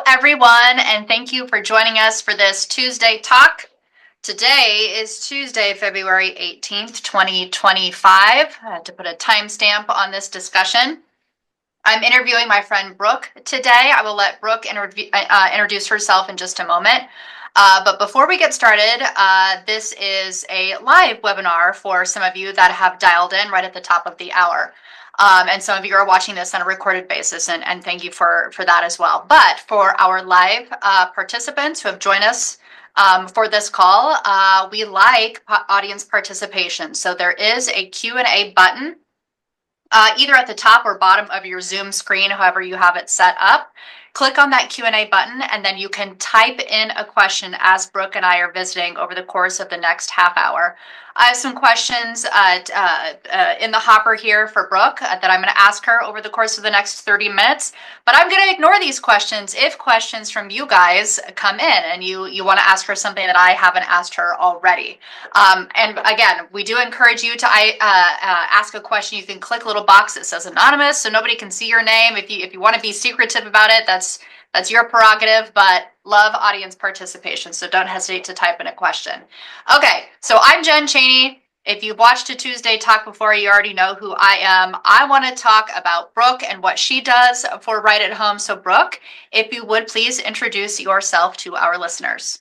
everyone, and thank you for joining us for this Tuesday talk. Today is Tuesday, February 18th, 2025. I had to put a timestamp on this discussion. I'm interviewing my friend Brooke today. I will let Brooke introduce herself in just a moment. But before we get started, this is a live webinar for some of you that have dialed in right at the top of the hour. And some of you are watching this on a recorded basis, and thank you for that as well. But for our live participants who have joined us for this call, we like audience participation. So there is a Q&A button either at the top or bottom of your Zoom screen, however you have it set up. Click on that Q&A button, and then you can type in a question as Brooke and I are visiting over the course of the next half hour. I have some questions in the hopper here for Brooke that I'm going to ask her over the course of the next 30 minutes, but I'm going to ignore these questions if questions from you guys come in and you want to ask her something that I haven't asked her already. And again, we do encourage you to ask a question. You can click a little box that says anonymous so nobody can see your name. If you want to be secretive about it, that's your prerogative, but love audience participation, so don't hesitate to type in a question. Okay, so I'm Jen Chaney. If you've watched a Tuesday talk before, you already know who I am. I want to talk about Brooke and what she does for Right at Home. So Brooke, if you would please introduce yourself to our listeners.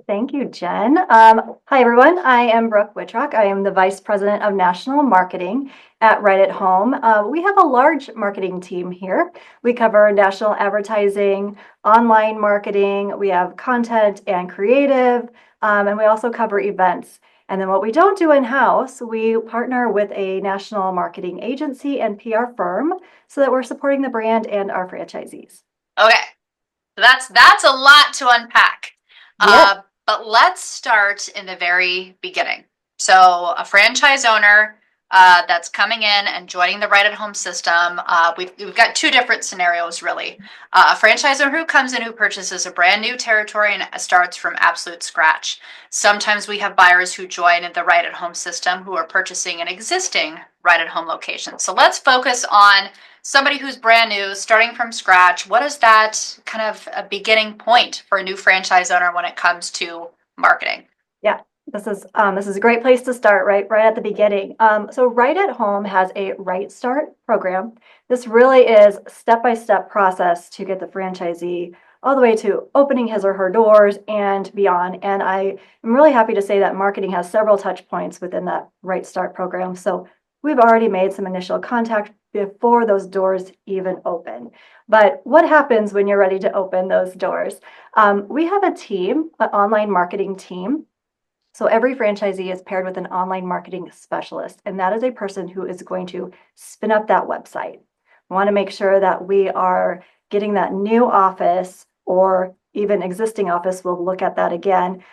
Thank you, Jen. Hi, everyone. I am Brooke Wittrock. I am the Vice President of National Marketing at Right at Home. We have a large marketing team here. We cover national advertising, online marketing. We have content and creative, and we also cover events. And then what we don't do in-house, we partner with a national marketing agency and PR firm so that we're supporting the brand and our franchisees. Okay, so that's a lot to unpack. Yep. But let's start in the very beginning. So a franchise owner that's coming in and joining the Right at Home system, we've got two different scenarios really. A franchise owner who comes in who purchases a brand new territory and starts from absolute scratch. Sometimes we have buyers who join in the Right at Home system who are purchasing an existing Right at Home location. So let's focus on somebody who's brand new, starting from scratch. What is that kind of a beginning point for a new franchise owner when it comes to marketing? Yeah, this is a great place to start right at the beginning. So Right at Home has a RightStart program. This really is step-by-step process to get the franchisee all the way to opening his or her doors and beyond. And I am really happy to say that marketing has several touch points within that RightStart program. So we've already made some initial contact before those doors even open. But what happens when you're ready to open those doors? We have a team, an online marketing team. So every franchisee is paired with an online marketing specialist, and that is a person who is going to spin up that website. We want to make sure that we are getting that new office or even existing office, we'll look at that again,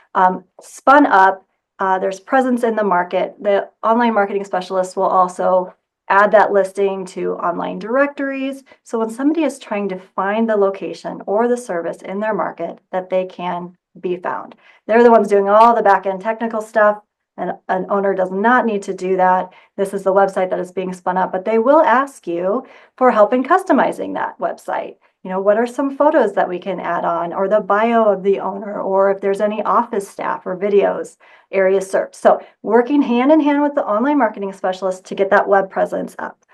spun up. There's presence in the market. The online marketing specialist will also add that listing to online directories. So when somebody is trying to find the location or the service in their market, that they can be found. They're the ones doing all the back-end technical stuff, and an owner does not need to do that. This is the website that is being spun up, but they will ask you for help in customizing that website. You know, what are some photos that we can add on, or the bio of the owner, or if there's any office staff or videos, areas served. So working hand in hand with the online marketing specialist to get that web presence up.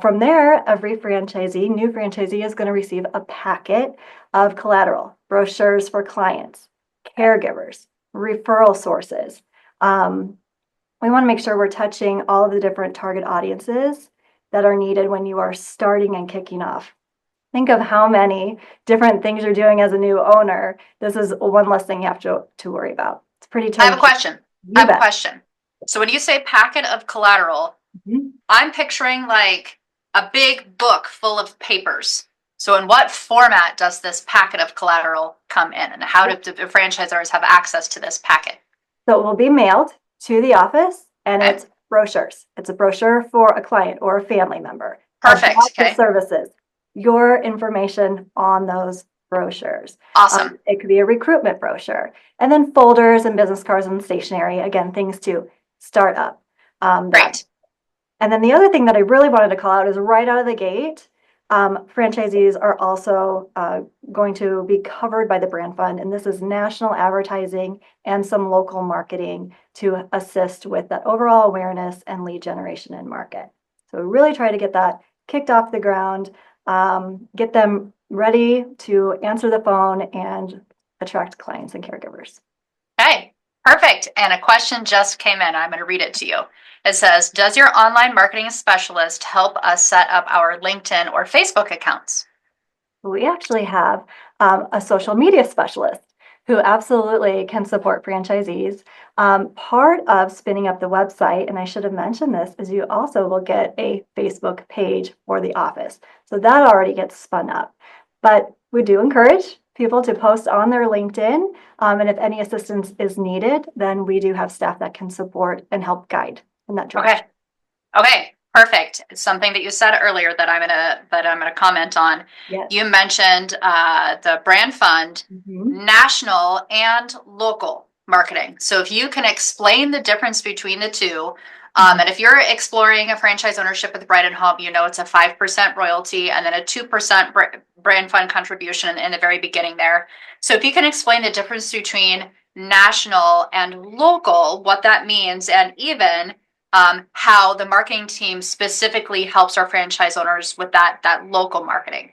From there, every new franchisee is going to receive a packet of collateral, brochures for clients, caregivers, referral sources. We want to make sure we're touching all of the different target audiences that are needed when you are starting and kicking off. Think of how many different things you're doing as a new owner. This is one less thing you have to worry about. It's pretty turnkey. I have a question. So when you say packet of collateral, I'm picturing like a big book full of papers. So in what format does this packet of collateral come in, and how do the franchisors have access to this packet? So it will be mailed to the office, and it's brochures. It's a brochure for a client or a family member. Perfect. Okay. Services. Your information on those brochures. Awesome. It could be a recruitment brochure, and then folders and business cards and stationery. Again, things to start up. Great. And then the other thing that I really wanted to call out is right out of the gate, Franchisees are also going to be covered by the brand fund, and this is national advertising and some local marketing to assist with that overall awareness and lead generation in market. So we really try to get that kicked off the ground, get them ready to answer the phone and attract clients and caregivers. Okay, perfect. And a question just came in. I'm going to read it to you. It says, does your online marketing specialist help us set up our LinkedIn or Facebook accounts? We actually have a social media specialist who absolutely can support franchisees. Part of spinning up the website, and I should have mentioned this, is you also will get a Facebook page for the office. So that already gets spun up. But we do encourage people to post on their LinkedIn. And if any assistance is needed, then we do have staff that can support and help guide in that direction. Okay, perfect. It's something that you said earlier that I'm gonna comment on. Yes. You mentioned the brand fund, national and local marketing. So if you can explain the difference between the two, and if you're exploring a franchise ownership with Bright at Home, you know it's a 5% royalty and then a 2% brand fund contribution in the very beginning there. So if you can explain the difference between national and local, what that means, and even how the marketing team specifically helps our franchise owners with that local marketing.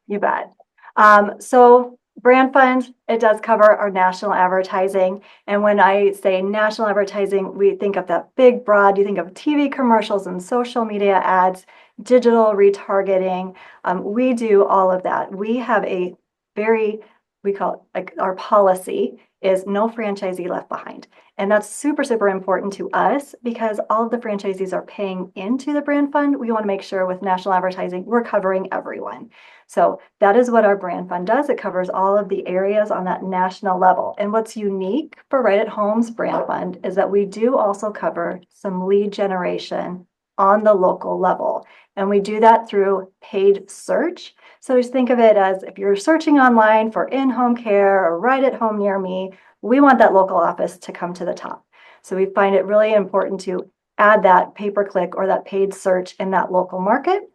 You bet. So brand fund, it does cover our national advertising. And when I say national advertising, we think of that big, broad, you think of TV commercials and social media ads, digital retargeting. We do all of that. We have a we call it like our policy is no franchisee left behind. And that's super, super important to us because all of the franchisees are paying into the brand fund. We want to make sure with national advertising, we're covering everyone. So that is what our brand fund does. It covers all of the areas on that national level. And what's unique for Right at Home's brand fund is that we do also cover some lead generation on the local level. And we do that through paid search. So just think of it as if you're searching online for in-home care or right at home near me, we want that local office to come to the top. So we find it really important to add that pay-per-click or that paid search in that local market.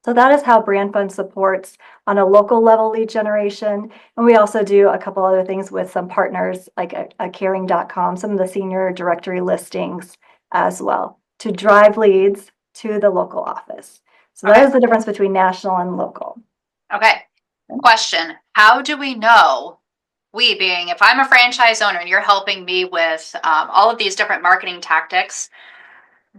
So that is how brand fund supports on a local level lead generation. And we also do a couple other things with some partners like a caring.com, some of the senior directory listings as well to drive leads to the local office. So that is the difference between national and local. Okay. Question. How do we know, we being, if I'm a franchise owner and you're helping me with all of these different marketing tactics,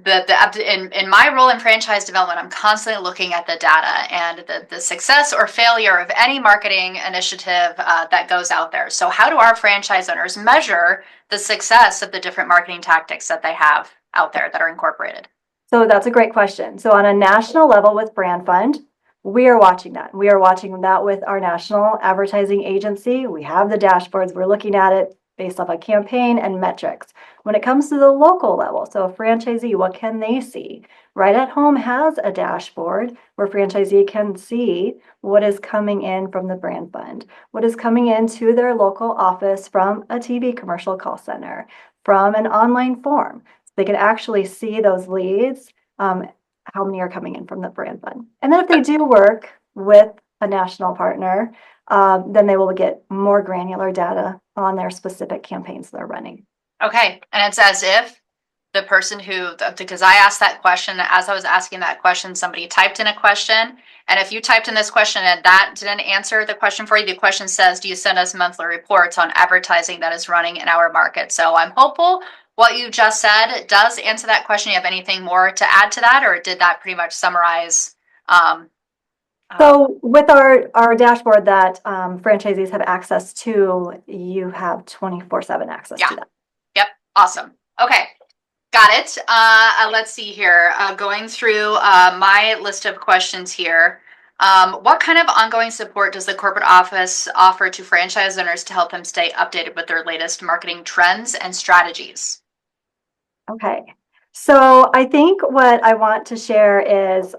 in my role in franchise development, I'm constantly looking at the data and the success or failure of any marketing initiative that goes out there. So how do our franchise owners measure the success of the different marketing tactics that they have out there that are incorporated? So that's a great question. So on a national level with brand fund, we are watching that. We are watching that with our national advertising agency. We have the dashboards. We're looking at it based off a campaign and metrics. When it comes to the local level, so a franchisee, what can they see? Right at Home has a dashboard where franchisee can see what is coming in from the brand fund, what is coming into their local office from a TV commercial call center, from an online form. So they can actually see those leads, how many are coming in from the brand fund. And then if they do work with a national partner, then they will get more granular data on their specific campaigns they're running. Okay. And it's as if the person because I asked that question, as I was asking that question, somebody typed in a question. And if you typed in this question and that didn't answer the question for you, the question says, do you send us monthly reports on advertising that is running in our market? So I'm hopeful what you just said does answer that question. You have anything more to add to that, or did that pretty much summarize? So with our dashboard that franchisees have access to, you have 24/7 access to that. Yep. Awesome. Okay. Got it. Let's see here. Going through my list of questions here. What kind of ongoing support does the corporate office offer to franchise owners to help them stay updated with their latest marketing trends and strategies? Okay. So I think what I want to share is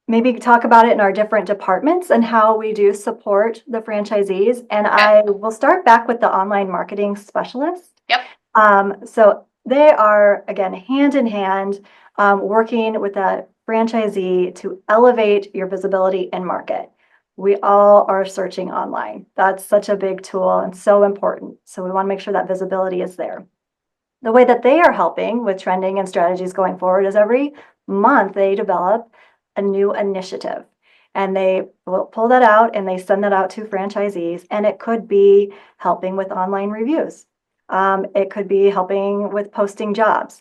maybe talk about it in our different departments and how we do support the franchisees. And I will start back with the online marketing specialist. Yep. So they are, again, hand in hand, working with the franchisee to elevate your visibility in market. We all are searching online. That's such a big tool and so important. So we want to make sure that visibility is there. The way that they are helping with trending and strategies going forward is every month they develop a new initiative. And they will pull that out and they send that out to franchisees. And it could be helping with online reviews. It could be helping with posting jobs.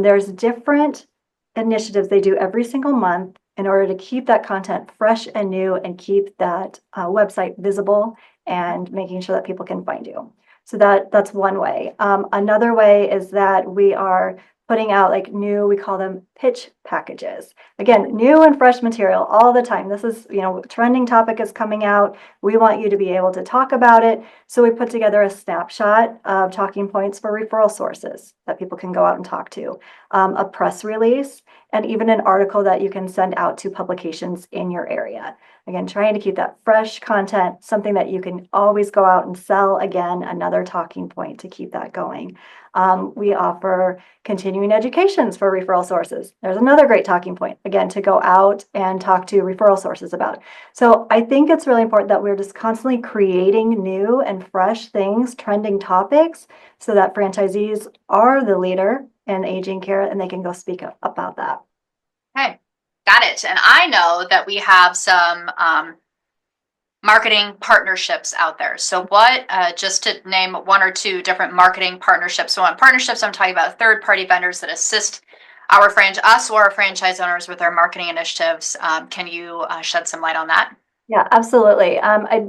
There's different initiatives they do every single month in order to keep that content fresh and new and keep that website visible and making sure that people can find you. So that's one way. Another way is that we are putting out like new, we call them pitch packages. Again, new and fresh material all the time. This is, trending topic is coming out. We want you to be able to talk about it. So we put together a snapshot of talking points for referral sources that people can go out and talk to, a press release, and even an article that you can send out to publications in your area. Again, trying to keep that fresh content, something that you can always go out and sell again, another talking point to keep that going. We offer continuing educations for referral sources. There's another great talking point, again, to go out and talk to referral sources about. So I think it's really important that we're just constantly creating new and fresh things, trending topics, so that franchisees are the leader in aging care and they can go speak about that. Okay, got it. And I know that we have some marketing partnerships out there. So what, just to name one or two different marketing partnerships. So on partnerships, I'm talking about third-party vendors that assist us or our franchise owners with their marketing initiatives. Can you shed some light on that? Yeah, absolutely. I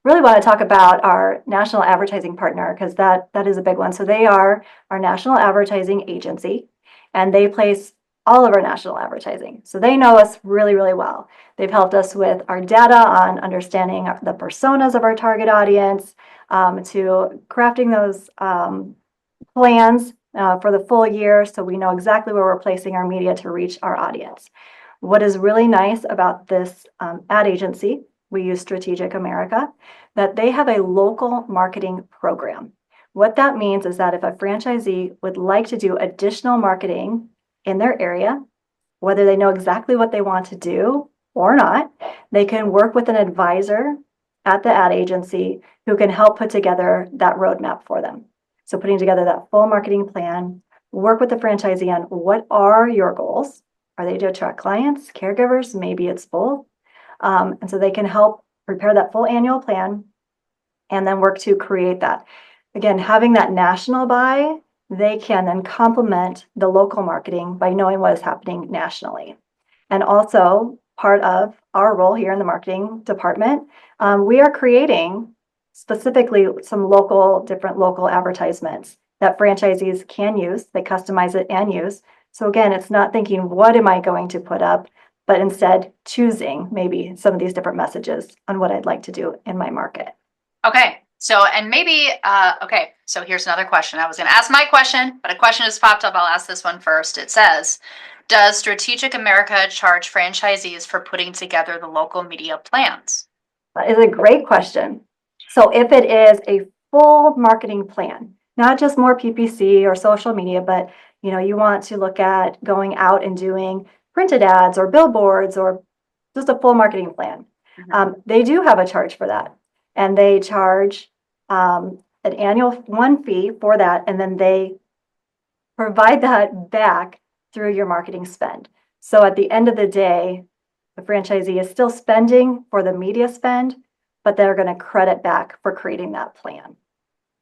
really want to talk about our national advertising partner because that is a big one. So they are our national advertising agency, and they place all of our national advertising. So they know us really, really well. They've helped us with our data on understanding the personas of our target audience, to crafting those plans for the full year so we know exactly where we're placing our media to reach our audience. What is really nice about this ad agency, we use Strategic America, that they have a local marketing program. What that means is that if a franchisee would like to do additional marketing in their area, whether they know exactly what they want to do or not, they can work with an advisor at the ad agency who can help put together that roadmap for them. So putting together that full marketing plan, work with the franchisee on what are your goals. Are they to attract clients, caregivers? Maybe it's both. And so they can help prepare that full annual plan and then work to create that. Again, having that national buy, they can then complement the local marketing by knowing what is happening nationally. And also part of our role here in the marketing department, we are creating specifically some different local advertisements that franchisees can use. They customize it and use. So again, it's not thinking, what am I going to put up, but instead choosing maybe some of these different messages on what I'd like to do in my market. Okay. So, and maybe, so here's another question. I was going to ask my question, but a question has popped up. I'll ask this one first. It says, does Strategic America charge franchisees for putting together the local media plans? That is a great question. So if it is a full marketing plan, not just more PPC or social media, but you want to look at going out and doing printed ads or billboards or just a full marketing plan. Mm-hmm. They do have a charge for that. And they charge an annual one fee for that. And then they provide that back through your marketing spend. So at the end of the day, the franchisee is still spending for the media spend, but they're going to credit back for creating that plan.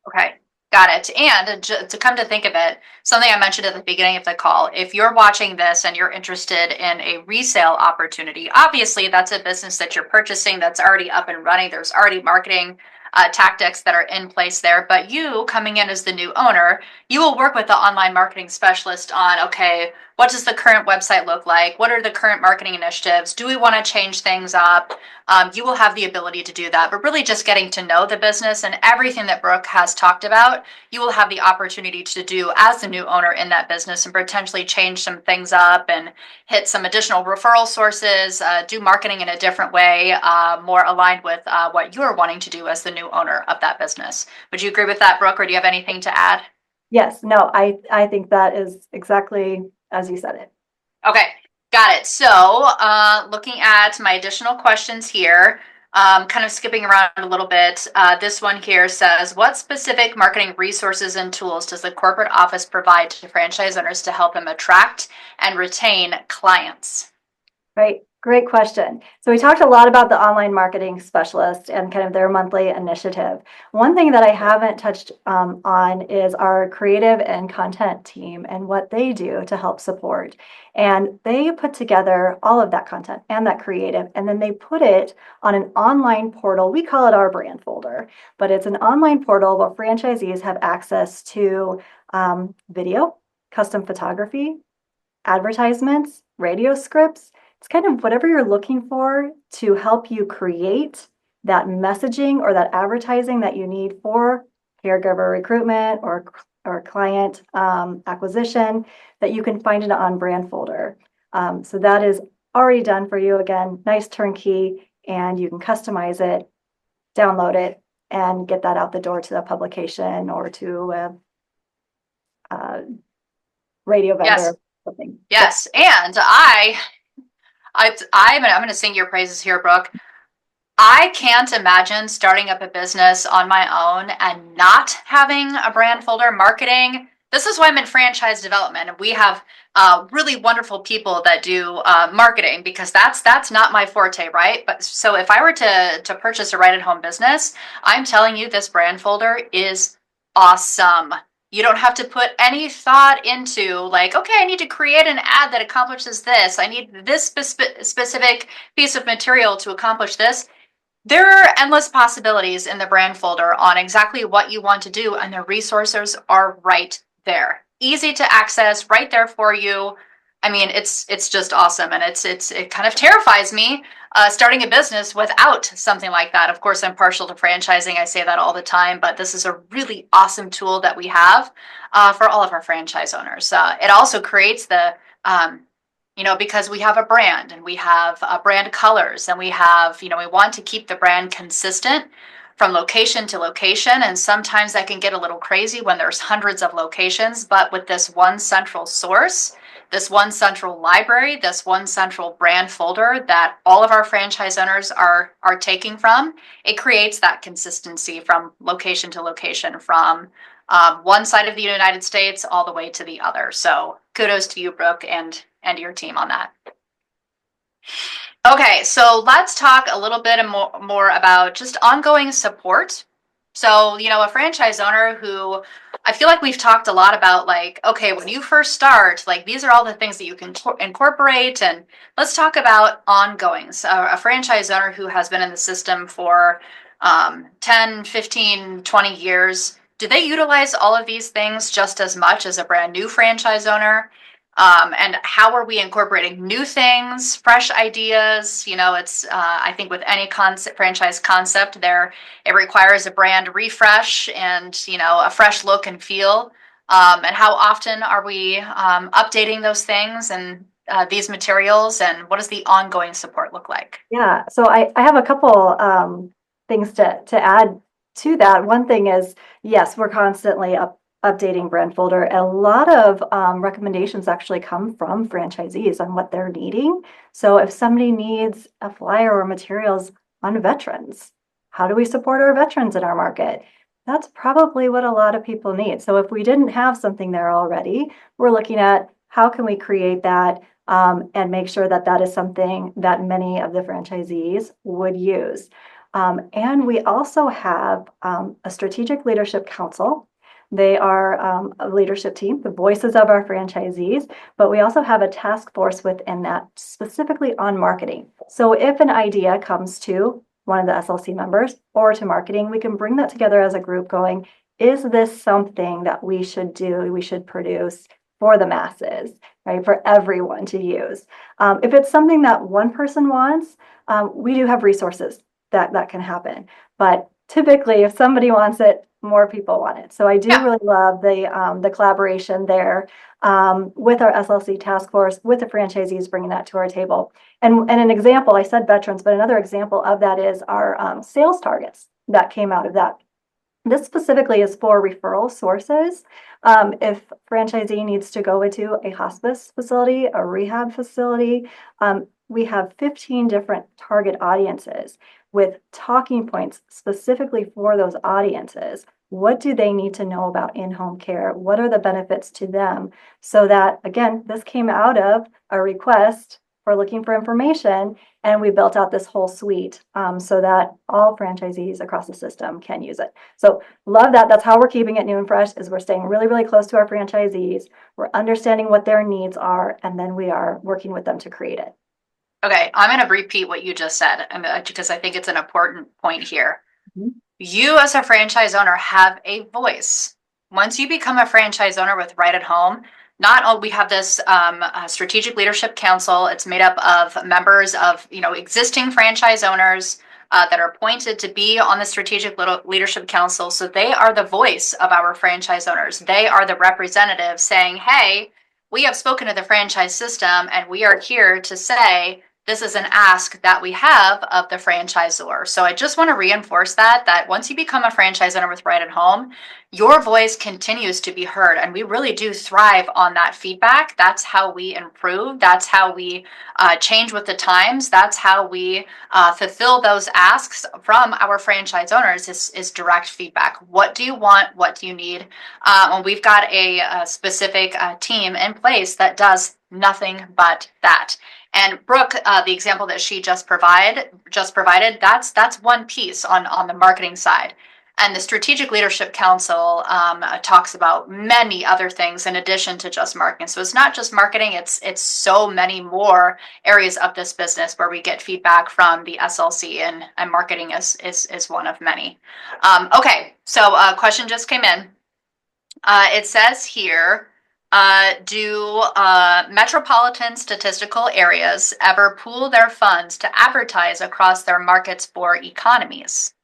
Okay, got it. And to come to think of it, something I mentioned at the beginning of the call, if you're watching this and you're interested in a resale opportunity, obviously that's a business that you're purchasing that's already up and running. There's already marketing tactics that are in place there, but you coming in as the new owner, you will work with the online marketing specialist on, okay, what does the current website look like? What are the current marketing initiatives? Do we want to change things up? You will have the ability to do that, but really just getting to know the business and everything that Brooke has talked about, you will have the opportunity to do as the new owner in that business and potentially change some things up and hit some additional referral sources, do marketing in a different way, more aligned with what you're wanting to do as the new owner of that business. Would you agree with that, Brooke, or do you have anything to add? Yes, no, I think that is exactly as you said it. Okay. Got it. So, looking at my additional questions here, kind of skipping around a little bit. This one here says, what specific marketing resources and tools does the corporate office provide to franchise owners to help them attract and retain clients? Right. Great question. So we talked a lot about the online marketing specialist and kind of their monthly initiative. One thing that I haven't touched on is our creative and content team and what they do to help support. And they put together all of that content and that creative, and then they put it on an online portal. We call it our brand folder, but it's an online portal where franchisees have access to video, custom photography, advertisements, radio scripts. It's kind of whatever you're looking for to help you create that messaging or that advertising that you need for caregiver recruitment or client acquisition, that you can find in an on-brand folder. So that is already done for you. Again, nice turnkey, and you can customize it, download it, and get that out the door to the publication or to a radio vendor. Yes. Something. Yes. And I'm going to sing your praises here, Brooke. I can't imagine starting up a business on my own and not having a brand folder marketing. This is why I'm in franchise development, and we have really wonderful people that do marketing, because that's not my forte, right? But so if I were to purchase a right-at-home business, I'm telling you, this brand folder is awesome. You don't have to put any thought into like, okay, I need to create an ad that accomplishes this. I need this specific piece of material to accomplish this. There are endless possibilities in the brand folder on exactly what you want to do, and the resources are right there. Easy to access, right there for you. I mean, it's just awesome, and it kind of terrifies me starting a business without something like that. Of course, I'm partial to franchising. I say that all the time, but this is a really awesome tool that we have for all of our franchise owners. It also creates the because we have a brand and we have brand colors, and we have, we want to keep the brand consistent from location to location. And sometimes that can get a little crazy when there's hundreds of locations. But with this one central source, this one central library, this one central brand folder that all of our franchise owners are taking from, it creates that consistency from location to location, from one side of the United States all the way to the other. So kudos to you, Brooke, and your team on that. Okay, so let's talk a little bit more about just ongoing support. So, a franchise owner who, I feel like we've talked a lot about, like, okay, when you first start, like, these are all the things that you can incorporate. And let's talk about ongoing. So a franchise owner who has been in the system for 10, 15, 20 years, do they utilize all of these things just as much as a brand new franchise owner? And how are we incorporating new things, fresh ideas? It's I think with any franchise concept, it requires a brand refresh and a fresh look and feel. And how often are we updating those things and these materials, and what does the ongoing support look like? Yeah, so I have a couple things to add to that. One thing is, yes, we're constantly updating brand folder. A lot of recommendations actually come from franchisees on what they're needing. So if somebody needs a flyer or materials on veterans, how do we support our veterans in our market? That's probably what a lot of people need. So if we didn't have something there already, we're looking at how can we create that and make sure that that is something that many of the franchisees would use. And we also have a strategic leadership council. They are a leadership team, the voices of our franchisees, but we also have a task force within that specifically on marketing. So if an idea comes to one of the SLC members or to marketing, we can bring that together as a group going, is this something that we should do, we should produce for the masses, right? For everyone to use. If it's something that one person wants, we do have resources that can happen. But typically, if somebody wants it, more people want it. So I do really love the collaboration there with our SLC task force, with the franchisees bringing that to our table. And an example, I said veterans, but another example of that is our sales targets that came out of that. This specifically is for referral sources. If franchisee needs to go into a hospice facility, a rehab facility, we have 15 different target audiences with talking points specifically for those audiences. What do they need to know about in-home care? What are the benefits to them? So that, again, this came out of a request for looking for information, and we built out this whole suite so that all franchisees across the system can use it. So love that. That's how we're keeping it new and fresh, is we're staying really, really close to our franchisees. We're understanding what their needs are, and then we are working with them to create it. Okay, I'm going to repeat what you just said because I think it's an important point here. Mm-hmm. You as a franchise owner have a voice. Once you become a franchise owner with Right at Home, not only we have this strategic leadership council. It's made up of members of existing franchise owners that are appointed to be on the strategic leadership council. So they are the voice of our franchise owners. They are the representatives saying, "Hey, we have spoken to the franchise system, and we are here to say this is an ask that we have of the franchisor." So I just want to reinforce that once you become a franchise owner with Right at Home, your voice continues to be heard. And we really do thrive on that feedback. That's how we improve. That's how we change with the times. That's how we fulfill those asks from our franchise owners is direct feedback. What do you want? What do you need? And we've got a specific team in place that does nothing but that. And Brooke, the example that she just provided, that's one piece on the marketing side. And the Strategic Leadership Council talks about many other things in addition to just marketing. So it's not just marketing; it's so many more areas of this business where we get feedback from the SLC, and marketing is one of many. Okay, so a question just came in. It says here. Do metropolitan statistical areas ever pool their funds to advertise across their markets for economies?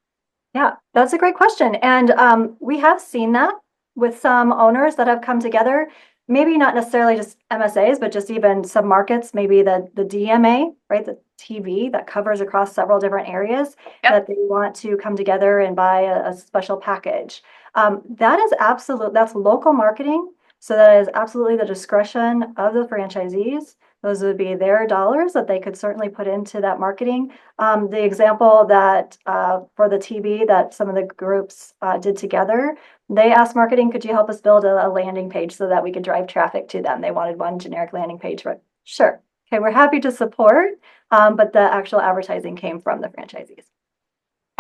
Yeah, that's a great question. And we have seen that with some owners that have come together, maybe not necessarily just MSAs, but just even submarkets, maybe the DMA, right? The TV that covers across several different areas that they want to come together and buy a special package. That's local marketing. So that is absolutely the discretion of the franchisees. Those would be their dollars that they could certainly put into that marketing. The example that for the TV that some of the groups did together, they asked marketing, could you help us build a landing page so that we could drive traffic to them? They wanted one generic landing page, but sure. Okay, we're happy to support, but the actual advertising came from the franchisees.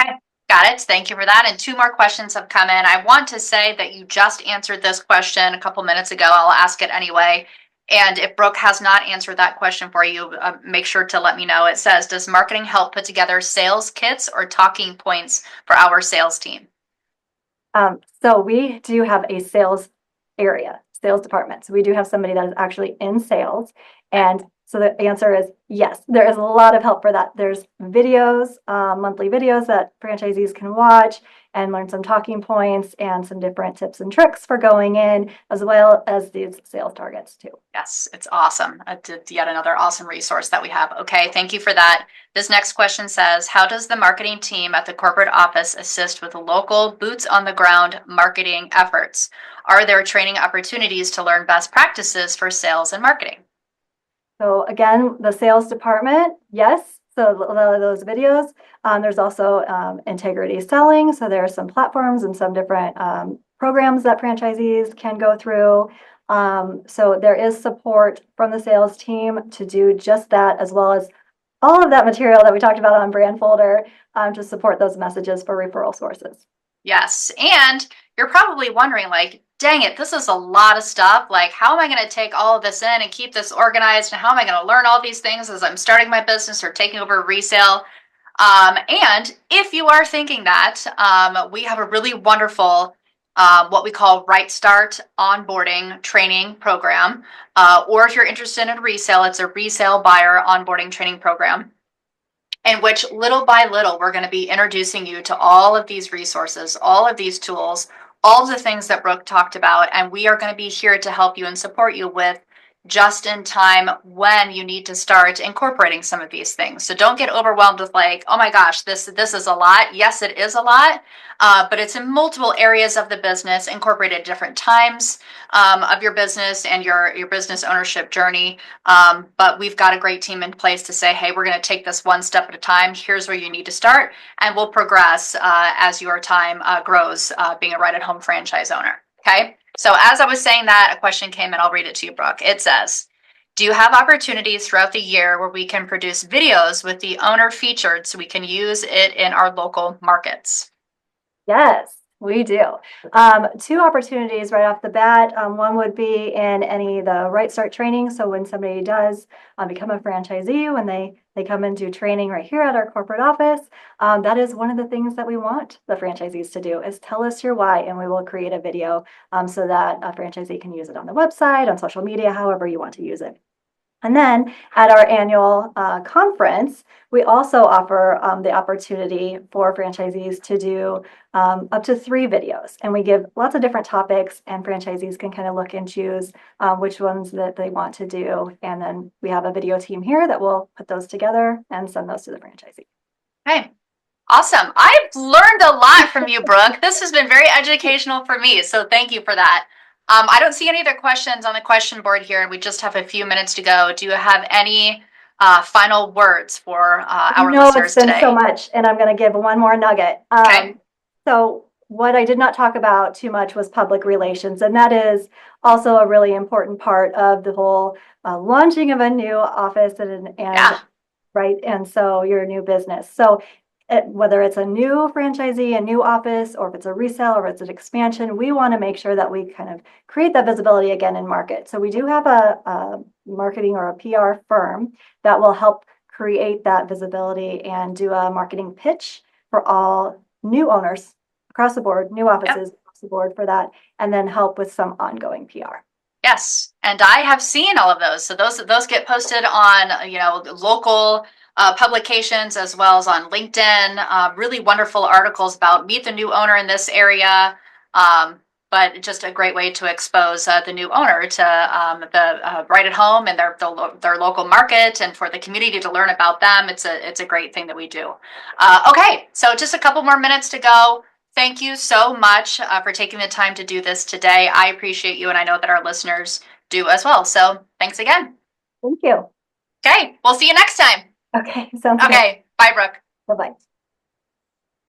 Okay, got it. Thank you for that. And two more questions have come in. I want to say that you just answered this question a couple minutes ago. I'll ask it anyway. And if Brooke has not answered that question for you, make sure to let me know. It says, does marketing help put together sales kits or talking points for our sales team? So we do have a sales department. So we do have somebody that is actually in sales. And so the answer is yes, there is a lot of help for that. There's videos, monthly videos that franchisees can watch and learn some talking points and some different tips and tricks for going in, as well as these sales targets too. Yes, it's awesome. Yet another awesome resource that we have. Okay, thank you for that. This next question says, how does the marketing team at the corporate office assist with local boots on the ground marketing efforts? Are there training opportunities to learn best practices for sales and marketing? So again, the sales department, yes. So a lot of those videos. There's also integrity selling. So there are some platforms and some different programs that franchisees can go through. So there is support from the sales team to do just that, as well as all of that material that we talked about on Brand Folder to support those messages for referral sources. Yes, and you're probably wondering, like, dang it, this is a lot of stuff. Like, how am I going to take all of this in and keep this organized? And how am I going to learn all these things as I'm starting my business or taking over resale? And if you are thinking that, we have a really wonderful what we call RightStart Onboarding Training Program. Or if you're interested in resale, it's a resale buyer onboarding training program, in which little by little, we're going to be introducing you to all of these resources, all of these tools, all of the things that Brooke talked about. And we are going to be here to help you and support you with just in time when you need to start incorporating some of these things. So don't get overwhelmed with like, oh my gosh, this is a lot. Yes, it is a lot, but it's in multiple areas of the business, incorporated at different times of your business and your business ownership journey. But we've got a great team in place to say, hey, we're going to take this one step at a time. Here's where you need to start, and we'll progress as your time grows being a right-at-home franchise owner. Okay. So as I was saying that, a question came in. I'll read it to you, Brooke. It says, do you have opportunities throughout the year where we can produce videos with the owner featured so we can use it in our local markets? Yes, we do. Two opportunities right off the bat. One would be in any of the RightStart training. So when somebody does become a franchisee, when they come and do training right here at our corporate office, that is one of the things that we want the franchisees to do is tell us your why, and we will create a video so that a franchisee can use it on the website, on social media, however you want to use it. And then at our annual conference, we also offer the opportunity for franchisees to do up to 3 videos. And we give lots of different topics, and franchisees can kind of look and choose which ones that they want to do. And then we have a video team here that will put those together and send those to the franchisee. Okay. Awesome. I've learned a lot from you, Brooke. This has been very educational for me, so thank you for that. I don't see any other questions on the question board here, and we just have a few minutes to go. Do you have any final words for our listeners It's been today? so much, and I'm going to give one more nugget. Okay. So what I did not talk about too much was public relations, and that is also a really important part of the whole launching of a new office and Yeah. right, and so your new business. So whether it's a new franchisee, a new office, or if it's a resale or if it's an expansion, we want to make sure that we kind of create that visibility again in market. So we do have a marketing or a PR firm that will help create that visibility and do a marketing pitch for all new owners across the board, new offices across the board for that, and then help with some ongoing PR. Yes, and I have seen all of those. So those get posted on local publications as well as on LinkedIn. Really wonderful articles about meet the new owner in this area. But just a great way to expose the new owner to the right at home and their local market, and for the community to learn about them. It's a great thing that we do. Okay, so just a couple more minutes to go. Thank you so much for taking the time to do this today. I appreciate you, and I know that our listeners do as well. So thanks again. Thank you. Okay, we'll see you next time. Okay, sounds good. Okay, bye, Brooke. Bye-bye.